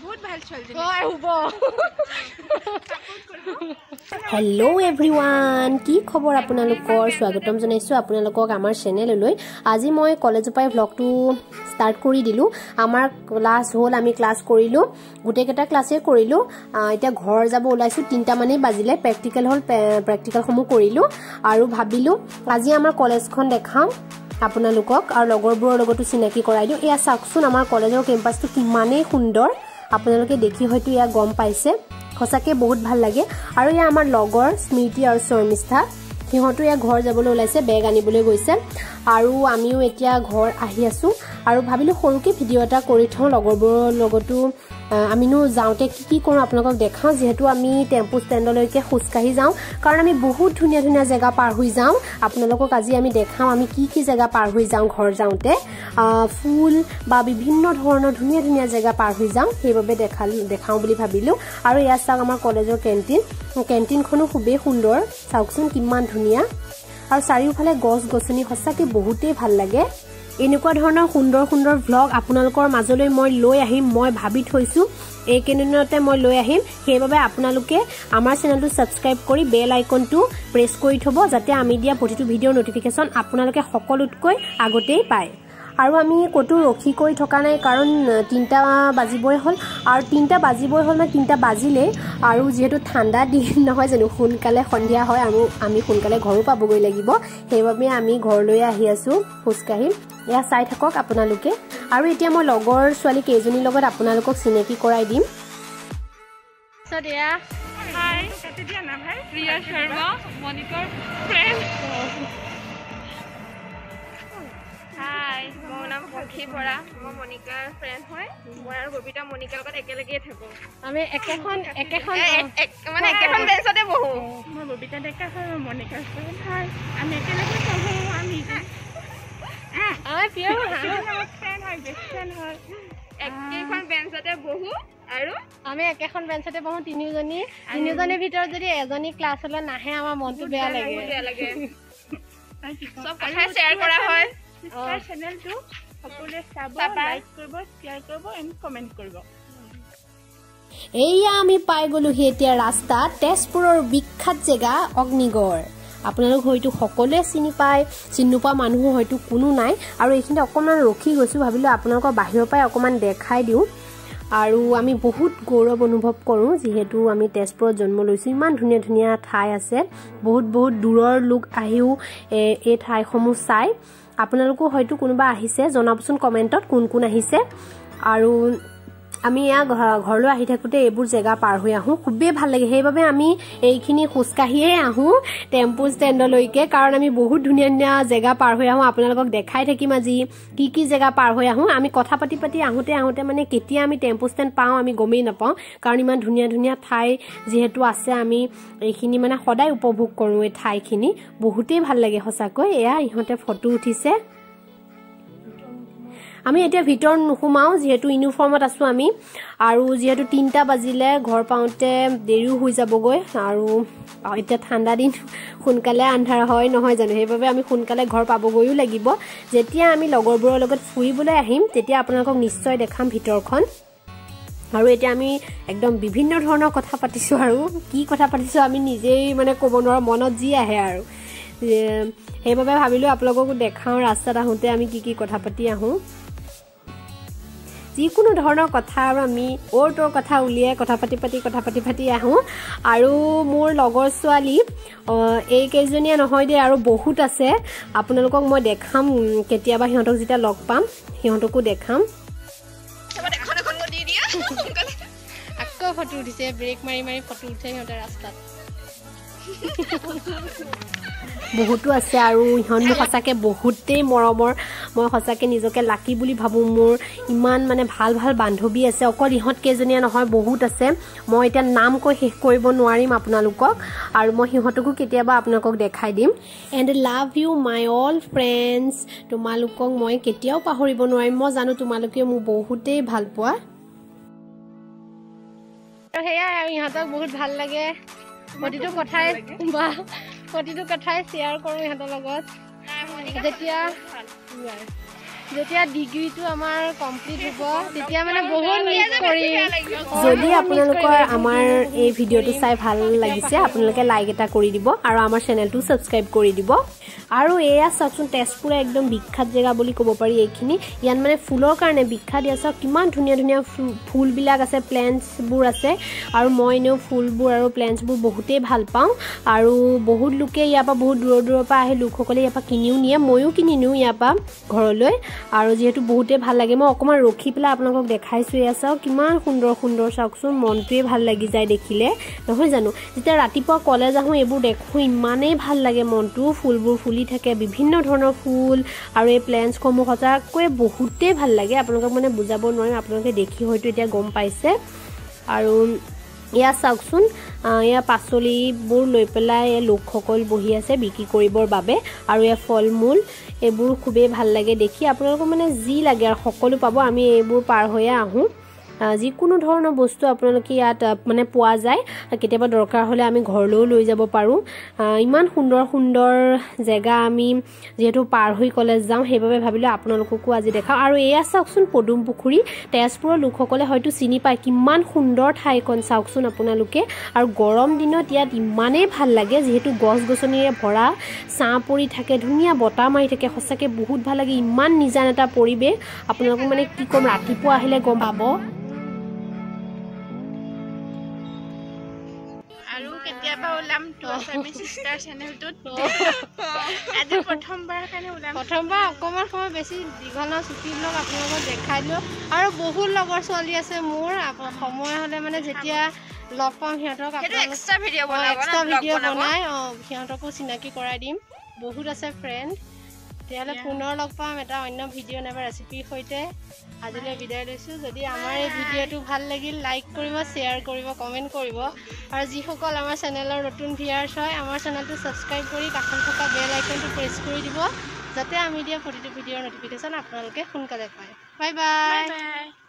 বহুত ভাল ছোৱালী হয় হ'ব হেল্ল' এভৰিৱান কি খবৰ আপোনালোকৰ স্বাগতম জনাইছোঁ আপোনালোকক আমাৰ চেনেললৈ আজি মই কলেজৰ পৰা ভ্লগটো ষ্টাৰ্ট কৰি দিলোঁ আমাৰ ক্লাছ হ'ল আমি ক্লাছ কৰিলোঁ গোটেইকেইটা ক্লাছেই কৰিলোঁ এতিয়া ঘৰ যাব ওলাইছোঁ 3টা মানেই বাজিলে প্ৰেক্টিকেল হ'ল প্ৰেক্টিকেলসমূহ কৰিলোঁ আৰু ভাবিলোঁ আজি আমাৰ কলেজখন দেখাওঁ আপোনালোকক আৰু লগৰবোৰৰ লগতো চিনাকি কৰাই দিওঁ এয়া চাওকচোন আমাৰ কলেজৰ কেম্পাছটো কিমানেই সুন্দৰ আপোনালোকে দেখি হয়তো এয়া গম পাইছে সঁচাকৈ বহুত ভাল লাগে আৰু এয়া আমাৰ লগৰ স্মৃতি আৰু শৰ্মিষ্ঠা সিহঁতো এয়া ঘৰ যাবলৈ ওলাইছে বেগ আনিবলৈ গৈছে আৰু আমিও এতিয়া ঘৰ আহি আছোঁ আৰু ভাবিলোঁ সৰুকৈ ভিডিঅ' এটা কৰি থওঁ লগৰবোৰৰ লগতো আমিনো যাওঁতে কি কৰোঁ আপোনালোকক দেখাওঁ যিহেতু আমি টেম্পু ষ্টেণ্ডলৈকে খোজকাঢ়ি যাওঁ কাৰণ আমি বহুত ধুনীয়া ধুনীয়া জেগা পাৰ হৈ যাওঁ আপোনালোকক আজি আমি দেখাওঁ আমি কি জেগা পাৰ হৈ যাওঁ ঘৰ যাওঁতে ফুল বা বিভিন্ন ধৰণৰ ধুনীয়া ধুনীয়া জেগা পাৰ হৈ যাওঁ সেইবাবে দেখাওঁ বুলি ভাবিলোঁ আৰু এয়া চাওক আমাৰ কলেজৰ কেণ্টিনখনো খুবেই সুন্দৰ চাওকচোন কিমান ধুনীয়া আৰু চাৰিওফালে গছ গছনি সঁচাকৈ বহুতেই ভাল লাগে এনেকুৱা ধৰণৰ সুন্দৰ সুন্দৰ ভ্লগ আপোনালোকৰ মাজলৈ মই লৈ আহিম মই ভাবি থৈছোঁ এইকেইদিনতে মই লৈ আহিম সেইবাবে আপোনালোকে আমাৰ চেনেলটো ছাবস্ক্ৰাইব কৰি বেল আইকনটো প্ৰেছ কৰি থ'ব যাতে আমি দিয়া প্ৰতিটো ভিডিঅ'ৰ নটিফিকেশ্যন আপোনালোকে সকলোতকৈ আগতেই পায় আৰু আমি ক'তো ৰখি কৰি থকা নাই কাৰণ 3টা বাজিবই হ'ল আৰু 3টা বাজিবই হ'ল মানে 3টা বাজিলেই আৰু যিহেতু ঠাণ্ডা দিন নহয় জানো সোনকালে সন্ধিয়া হয় আৰু আমি সোনকালে ঘৰো পাবগৈ লাগিব সেইবাবে আমি ঘৰলৈ আহি আছোঁ খোজকাঢ়ি এয়া চাই থাকক আপোনালোকে আৰু এতিয়া মই লগৰ ছোৱালী কেইজনীৰ লগত আপোনালোকক চিনাকি কৰাই দিম হাই কাটি দিয়া না ভাই প্ৰিয়া শৰ্মা মনিকৰ ফ্ৰেণ্ড হাই মোৰ নাম সখী বৰা মই মনিকাৰ ফ্ৰেণ্ড হয় মই আৰু ববিতা মনিকাৰ লগত একেলগেই থাকোঁ আমি একেখন মানে একেখন বেঞ্চতে বহোঁ মই ববিতা ডেকা হয় মই মনিকাৰ ফ্ৰেণ্ড হয় আমি একেলগে পঢ়োঁ আমি ফ্ৰেণ্ড হয় বেষ্ট ফ্ৰেণ্ড হয় একেখন বেঞ্চতে বহোঁ আৰু আমি একেখন বেঞ্চতে বহোঁ তিনিজনীৰ ভিতৰত যদি এজনী ক্লাছলৈ নাহে আমাৰ মনটো বেয়া লাগে চব কথা শ্বেয়াৰ কৰা হয় চেনেলটো সকলোৱে চাব লাইক কৰিব শ্বেয়াৰ কৰিব এণ্ড কমেণ্ট কৰিব এয়া আমি পাই গ'লোহি এতিয়া ৰাস্তা তেজপুৰৰ বিখ্যাত জেগা অগ্নিগড় আপোনালোক হয়তো সকলোৱে চিনি নোপোৱা মানুহ হয়তো কোনো নাই আৰু এইখিনিতে অকণমান ৰখি গৈছোঁ ভাবিলোঁ আপোনালোকৰ বাহিৰৰ পৰাই অকণমান দেখাই দিওঁ আৰু আমি বহুত গৌৰৱ অনুভৱ কৰোঁ যিহেতু আমি তেজপুৰত জন্ম লৈছোঁ ইমান ধুনীয়া ধুনীয়া ঠাই আছে বহুত দূৰৰ লোক আহিও এই ঠাইসমূহ চাই আপোনালোকো হয়তো কোনোবা আহিছে জনাবচোন কমেণ্টত কোন আহিছে আৰু আমি এয়া ঘৰলৈ আহি থাকোঁতে এইবোৰ জেগা পাৰ হৈ আহোঁ খুবেই ভাল লাগে সেইবাবে আমি এইখিনি খোজকাঢ়িয়ে আহোঁ টেম্পু ষ্টেণ্ডলৈকে কাৰণ আমি বহুত ধুনীয়া ধুনীয়া জেগা পাৰ হৈ আহোঁ আপোনালোকক দেখাই থাকিম আজি কি জেগা পাৰ হৈ আহোঁ আমি কথা পাতি আহোঁতে মানে কেতিয়া আমি টেম্পু ষ্টেণ্ড পাওঁ আমি গমেই নাপাওঁ কাৰণ ইমান ধুনীয়া ধুনীয়া ঠাই যিহেতু আছে আমি এইখিনি মানে সদায় উপভোগ কৰোঁ এই ঠাইখিনি বহুতেই ভাল লাগে সঁচাকৈ এয়া ইহঁতে ফটো উঠিছে আমি এতিয়া ভিতৰত নোসোমাওঁ যিহেতু ইউনিফৰ্মত আছোঁ আমি আৰু যিহেতু 3টা বাজিলে ঘৰ পাওঁতে দেৰিও হৈ যাবগৈ আৰু এতিয়া ঠাণ্ডা দিন সোনকালে আন্ধাৰ হয় নহয় জানো সেইবাবে আমি সোনকালে ঘৰ পাবগৈও লাগিব যেতিয়া আমি লগৰবোৰৰ লগত ফুৰিবলৈ আহিম তেতিয়া আপোনালোকক নিশ্চয় দেখাম ভিতৰখন আৰু এতিয়া আমি একদম বিভিন্ন ধৰণৰ কথা পাতিছোঁ আৰু কি কথা পাতিছোঁ আমি নিজেই মানে ক'ব নোৱাৰোঁ মনত যি আহে আৰু সেইবাবে ভাবিলোঁ আপোনালোককো দেখাওঁ ৰাস্তাত আহোঁতে আমি কি কথা পাতি আহোঁ যিকোনো ধৰণৰ কথা আৰু আমি তোৰ কথা উলিয়াই কথা পাতি আহোঁ আৰু মোৰ লগৰ ছোৱালী এইকেইজনীয়া নহয় দেই আৰু বহুত আছে আপোনালোকক মই দেখাম কেতিয়াবা সিহঁতক যেতিয়া লগ পাম সিহঁতকো দেখাম আকৌ ফটো উঠিছে ব্ৰেক মাৰি ফটো উঠে সিহঁতে ৰাস্তাত বহুতো আছে আৰু ইহঁত মোৰ সঁচাকৈ বহুতেই মৰমৰ মই সঁচাকৈ নিজকে লাকি বুলি ভাবোঁ মোৰ ইমান মানে ভাল বান্ধৱী আছে অকল ইহঁত কেইজনীয়া নহয় বহুত আছে মই এতিয়া নাম কৈ শেষ কৰিব নোৱাৰিম আপোনালোকক আৰু মই সিহঁতকো কেতিয়াবা আপোনালোকক দেখাই দিম and love you my all friends তোমালোকক মই কেতিয়াও পাহৰিব নোৱাৰিম মই জানো তোমালোকে মোক বহুতেই ভাল পোৱা সেয়াই আৰু ইহঁতক বহুত ভাল লাগে প্ৰতিটো কথাই শ্বেয়াৰ কৰোঁ ইহঁতৰ লগত যেতিয়া যেতিয়া ডিগ্ৰীটো আমাৰ কমপ্লিট হ'ব তেতিয়া মানে বহুত মিছ কৰিম যদি আপোনালোকৰ আমাৰ এই ভিডিঅ'টো চাই ভাল লাগিছে আপোনালোকে লাইক এটা কৰি দিব আৰু আমাৰ চেনেলটো সাবস্ক্ৰাইব কৰি দিব আৰু এয়া চাওকচোন তেজপুৰ একদম বিখ্যাত জেগা বুলি ক'ব পাৰি এইখিনি ইয়াত মানে ফুলৰ কাৰণে বিখ্যাত ইয়াত চাওক কিমান ধুনীয়া ধুনীয়া ফুলবিলাক আছে প্লেন্টছবোৰ আছে আৰু মই এনেও ফুলবোৰ আৰু প্লেন্টছবোৰ বহুতেই ভাল পাওঁ আৰু বহুত লোকে ইয়াৰ পৰা বহুত দূৰৰ পৰা আহে লোকসকলে ইয়াৰ পৰা কিনিও নিয়ে ময়ো কিনি নিওঁ ইয়াৰ পৰা ঘৰলৈ আৰু যেহেতু বহুতেই ভাল লাগে মই অকণমান ৰখি পেলাই আপোনালোকক দেখাইছোঁ এয়া চাওক কিমান সুন্দৰ সুন্দৰ চাওকচোন মনটোৱে ভাল লাগি যায় দেখিলে নহয় জানো যেতিয়া ৰাতিপুৱা কলেজ আহোঁ এইবোৰ দেখোঁ ইমানেই ভাল লাগে মনটো ফুলবোৰ ফুলি থাকে বিভিন্ন ধৰণৰ ফুল আৰু এই প্লেন্টছসমূহ সঁচাকৈ বহুতেই ভাল লাগে আপোনালোকক মানে বুজাব নোৱাৰিম আপোনালোকে দেখি হয়তো এতিয়া গম পাইছে আৰু ইয়া চাওকচোন ইয়া পাচলিবোৰ লৈ পেলাই লোকসকল বহি আছে বিক্ৰী কৰিবৰ বাবে আৰু ইয়া ফল মূল এইবোৰ খুবেই ভাল লাগে দেখি আপোনালোকক মানে যি লাগে আৰু সকলো পাব আমি এইবোৰ পাৰ হৈয়ে আহোঁ যিকোনো ধৰণৰ বস্তু আপোনালোকে ইয়াত মানে পোৱা যায় কেতিয়াবা দৰকাৰ হ'লে আমি ঘৰলৈও লৈ যাব পাৰোঁ ইমান সুন্দৰ সুন্দৰ জেগা আমি যেহেতু পাৰ হৈ কলেজ যাওঁ সেইবাবে ভাবিলোঁ আপোনালোককো আজি দেখাওঁ আৰু এয়া চাওকচোন পদুম পুখুৰী তেজপুৰৰ লোকসকলে হয়তো চিনি পায় কিমান সুন্দৰ ঠাইখন চাওকচোন আপোনালোকে আৰু গৰম দিনত ইয়াত ইমানেই ভাল লাগে যিহেতু গছ গছনিৰে ভৰা ছাঁ পৰি থাকে ধুনীয়া বতাহ মাৰি থাকে সঁচাকৈ বহুত ভাল লাগে ইমান নিজান এটা পৰিৱেশ আপোনালোকক মানে কি ক'ম ৰাতিপুৱা আহিলে গম পাব আৰু কেতিয়াবা ওলাম আমি সিস্টাৰ চেনেলটোত আজি প্ৰথমবাৰ কাৰণে ওলাম প্ৰথমবাৰ অকণমান সময় বেছি দীঘল ছুটি লওক আপোনালোকক দেখাই দিওঁ আৰু বহুত লগৰ ছোৱালী আছে মোৰ সময় হ'লে মানে যেতিয়া লগ পাম সিহঁতক এক্সট্ৰা ভিডিঅ' বনাই সিহঁতকো চিনাকি কৰাই দিম বহুত আছে ফ্ৰেণ্ড তেতিয়াহ'লে পুনৰ লগ পাম এটা অন্য ভিডিঅ' নাইবা ৰেচিপিৰ সৈতে আজিলৈ বিদায় লৈছোঁ যদি আমাৰ এই ভিডিঅ'টো ভাল লাগিল লাইক কৰিব শ্বেয়াৰ কৰিব কমেণ্ট কৰিব আৰু যিসকল আমাৰ চেনেলৰ নতুন ভিউৱাৰ্ছ হয় আমাৰ চেনেলটো ছাবস্ক্ৰাইব কৰি কাষত থকা বেল আইকনটো প্ৰেছ কৰি দিব যাতে আমি দিয়া প্ৰতিটো ভিডিঅ'ৰ নটিফিকেশ্যন আপোনালোকে সোনকালে পায় বাই বাই